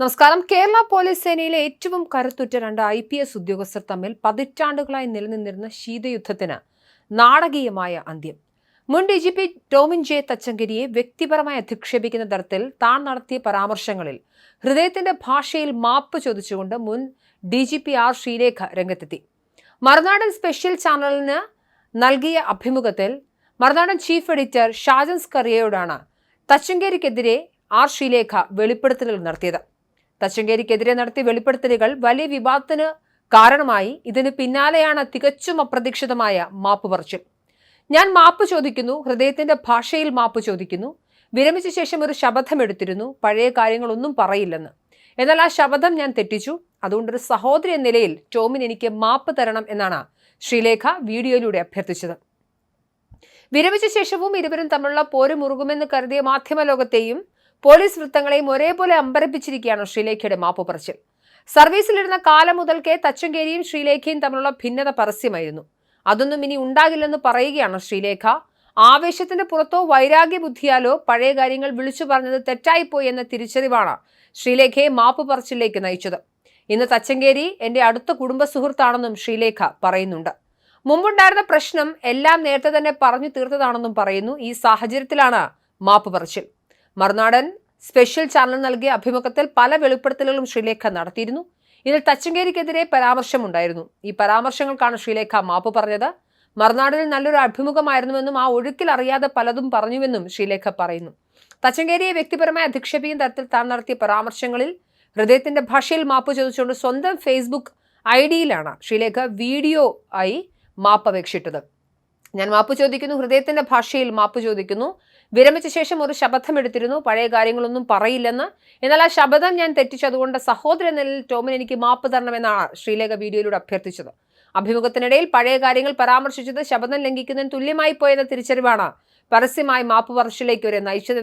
നമസ്കാരം. കേരള പോലീസ് സേനയിലെ ഏറ്റവും കരുത്തുറ്റ രണ്ട് IPS ഉദ്യോഗസ്ഥർ തമ്മിൽ പതിറ്റാണ്ടുകളായി നിലനിന്നിരുന്ന ശീതയുദ്ധത്തിന് നാടകീയമായ അന്ത്യം. മുൻ DGP ടോമിൻ ജെ തച്ചങ്കരിയെ വ്യക്തിപരമായി അധിക്ഷേപിക്കുന്ന തരത്തിൽ താൻ നടത്തിയ പരാമർശങ്ങളിൽ ഹൃദയത്തിന്റെ ഭാഷയിൽ മാപ്പ് ചോദിച്ചുകൊണ്ട് മുൻ DGP R ശ്രീലേഖ രംഗത്തെത്തി. മറുനാടൻ സ്പെഷ്യൽ ചാനലിന് നൽകിയ അഭിമുഖത്തിൽ മറുനാടൻ ചീഫ് എഡിറ്റർ ഷാജൻ സ്കറിയയോടാണ് തച്ചങ്കരിക്കെതിരെ R ശ്രീലേഖ വെളിപ്പെടുത്തലുകൾ നടത്തിയത്. തച്ചങ്കരിക്കെതിരെ നടത്തിയ വെളിപ്പെടുത്തലുകൾ വലിയ വിവാദത്തിന് കാരണമായി. ഇതിന് പിന്നാലെയാണ് തികച്ചും അപ്രതീക്ഷിതമായ മാപ്പ് പറച്ചിൽ. ഞാൻ മാപ്പ് ചോദിക്കുന്നു, ഹൃദയത്തിന്റെ ഭാഷയിൽ മാപ്പ് ചോദിക്കുന്നു. വിരമിച്ച ശേഷം ഒരു ശപഥമെടുത്തിരുന്നു, പഴയ കാര്യങ്ങളൊന്നും പറയില്ലെന്ന്. എന്നാൽ ആ ശപഥം ഞാൻ തെറ്റിച്ചു. അതുകൊണ്ടൊരു സഹോദരി എന്ന നിലയിൽ ടോമിൻ എനിക്ക് മാപ്പ് തരണം എന്നാണ് ശ്രീലേഖ വീഡിയോയിലൂടെ അഭ്യർത്ഥിച്ചത്. വിരമിച്ച ശേഷവും ഇരുവരും തമ്മിലുള്ള പോര് മുറുകുമെന്ന് കരുതിയ മാധ്യമ ലോകത്തെയും പോലീസ് വൃത്തങ്ങളെയും ഒരേപോലെ അമ്പരപ്പിച്ചിരിക്കുകയാണ് ശ്രീലേഖയുടെ മാപ്പ് പറച്ചിൽ. സർവീസിലിരുന്ന കാലം മുതൽക്കേ തച്ചങ്കരിയും ശ്രീലേഖയും തമ്മിലുള്ള ഭിന്നത പരസ്യമായിരുന്നു. അതൊന്നും ഇനി ഉണ്ടാകില്ലെന്ന് പറയുകയാണ് ശ്രീലേഖ. ആവേശത്തിന്റെ പുറത്തോ വൈരാഗ്യ ബുദ്ധിയാലോ പഴയ കാര്യങ്ങൾ വിളിച്ചു പറഞ്ഞത് തെറ്റായിപ്പോയി എന്ന തിരിച്ചറിവാണ് ശ്രീലേഖയെ മാപ്പ് പറച്ചിലേക്ക് നയിച്ചത്. ഇന്ന് തച്ചങ്കേരി എന്റെ അടുത്ത കുടുംബ സുഹൃത്താണെന്നും ശ്രീലേഖ പറയുന്നുണ്ട്. മുമ്പുണ്ടായിരുന്ന പ്രശ്നം എല്ലാം നേരത്തെ തന്നെ പറഞ്ഞു തീർത്തതാണെന്നും പറയുന്നു. ഈ സാഹചര്യത്തിലാണ് മാപ്പ് പറച്ചിൽ. മറുനാടൻ സ്പെഷ്യൽ ചാനൽ നൽകിയ അഭിമുഖത്തിൽ പല വെളിപ്പെടുത്തലുകളും ശ്രീലേഖ നടത്തിയിരുന്നു. ഇതിൽ തച്ചങ്കരിക്കെതിരെ പരാമർശമുണ്ടായിരുന്നു. ഈ പരാമർശങ്ങൾക്കാണ് ശ്രീലേഖ മാപ്പ് പറഞ്ഞത്. മറുനാടിൽ നല്ലൊരു അഭിമുഖമായിരുന്നുവെന്നും ആ ഒഴുക്കിൽ അറിയാതെ പലതും പറഞ്ഞുവെന്നും ശ്രീലേഖ പറയുന്നു. തച്ചങ്കരിയെ വ്യക്തിപരമായി അധിക്ഷേപിക്കുന്ന തരത്തിൽ താൻ നടത്തിയ പരാമർശങ്ങളിൽ ഹൃദയത്തിന്റെ ഭാഷയിൽ മാപ്പ് ചോദിച്ചുകൊണ്ട് സ്വന്തം ഫേസ്ബുക്ക് ID-യിലാണ് ശ്രീലേഖ വീഡിയോ ആയി മാപ്പ് അപേക്ഷിച്ചത്. ഞാൻ മാപ്പ് ചോദിക്കുന്നു, ഹൃദയത്തിന്റെ ഭാഷയിൽ മാപ്പ് ചോദിക്കുന്നു. വിരമിച്ച ശേഷം ഒരു ശപഥം എടുത്തിരുന്നു, പഴയ കാര്യങ്ങളൊന്നും പറയില്ലെന്ന്. എന്നാൽ ആ ശപഥം ഞാൻ തെറ്റിച്ചതുകൊണ്ട് സഹോദര നിലയിൽ ടോമിൻ എനിക്ക് മാപ്പ് തരണമെന്നാണ് ശ്രീലേഖ വീഡിയോയിലൂടെ അഭ്യർത്ഥിച്ചത്. അഭിമുഖത്തിനിടയിൽ പഴയ കാര്യങ്ങൾ പരാമർശിച്ചത് ശപഥം ലംഘിക്കുന്നതിന് തുല്യമായി പോയെന്ന തിരിച്ചറിവാണ് പരസ്യമായി മാപ്പ് പറച്ചിലേക്ക് വരെ നയിച്ചത്.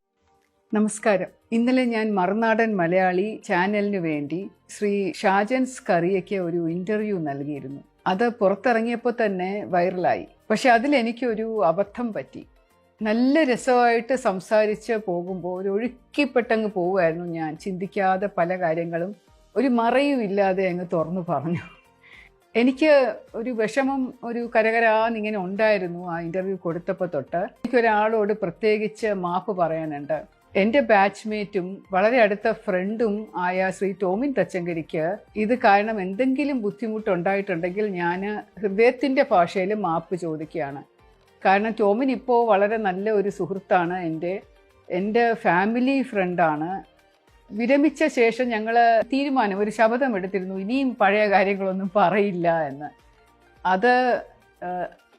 നമസ്കാരം. ഇന്നലെ ഞാൻ മറുനാടൻ മലയാളി ചാനലിനു വേണ്ടി ശ്രീ ഷാജൻ സ്കറിയയ്ക്ക് ഒരു ഇന്റർവ്യൂ നൽകിയിരുന്നു. അത് പുറത്തിറങ്ങിയപ്പോൾ തന്നെ വൈറലായി. പക്ഷെ അതിലെനിക്കൊരു അബദ്ധം പറ്റി. നല്ല രസമായിട്ട് സംസാരിച്ച് പോകുമ്പോൾ ഒരു ഒഴുക്കിപ്പെട്ടങ്ങ് പോവുമായിരുന്നു ഞാൻ. ചിന്തിക്കാതെ പല കാര്യങ്ങളും ഒരു മറയും ഇല്ലാതെ അങ്ങ് തുറന്നു പറഞ്ഞു. എനിക്ക് ഒരു വിഷമം, ഒരു കരകരാന്നിങ്ങനെ ഉണ്ടായിരുന്നു ആ ഇൻ്റർവ്യൂ കൊടുത്തപ്പോൾ തൊട്ട്. എനിക്കൊരാളോട് പ്രത്യേകിച്ച് മാപ്പ് പറയാനുണ്ട്. എൻ്റെ ബാച്ച്മേറ്റും വളരെ അടുത്ത ഫ്രണ്ടും ആയ ശ്രീ ടോമിൻ തച്ചങ്കരിക്ക് ഇത് കാരണം എന്തെങ്കിലും ബുദ്ധിമുട്ടുണ്ടായിട്ടുണ്ടെങ്കിൽ ഞാൻ ഹൃദയത്തിൻ്റെ ഭാഷയിൽ മാപ്പ് ചോദിക്കുകയാണ്. കാരണം ടോമിൻ ഇപ്പോൾ വളരെ നല്ല ഒരു സുഹൃത്താണ്, എൻ്റെ ഫാമിലി ഫ്രണ്ടാണ്. വിരമിച്ച ശേഷം ഞങ്ങൾ ഒരു ശപഥം എടുത്തിരുന്നു, ഇനിയും പഴയ കാര്യങ്ങളൊന്നും പറയില്ല എന്ന്.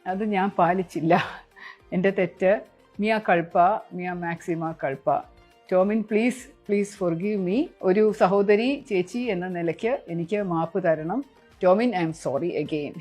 അത് ഞാൻ പാലിച്ചില്ല. എൻ്റെ തെറ്റ്. മിയ കൾപ്പ, മിയ മാക്സിമ കൾപ്പ. Tomin please forgive me. ഒരു സഹോദരി ചേച്ചി എന്ന നിലയ്ക്ക് എനിക്ക് മാപ്പ് തരണം. Tomin, I am sorry again.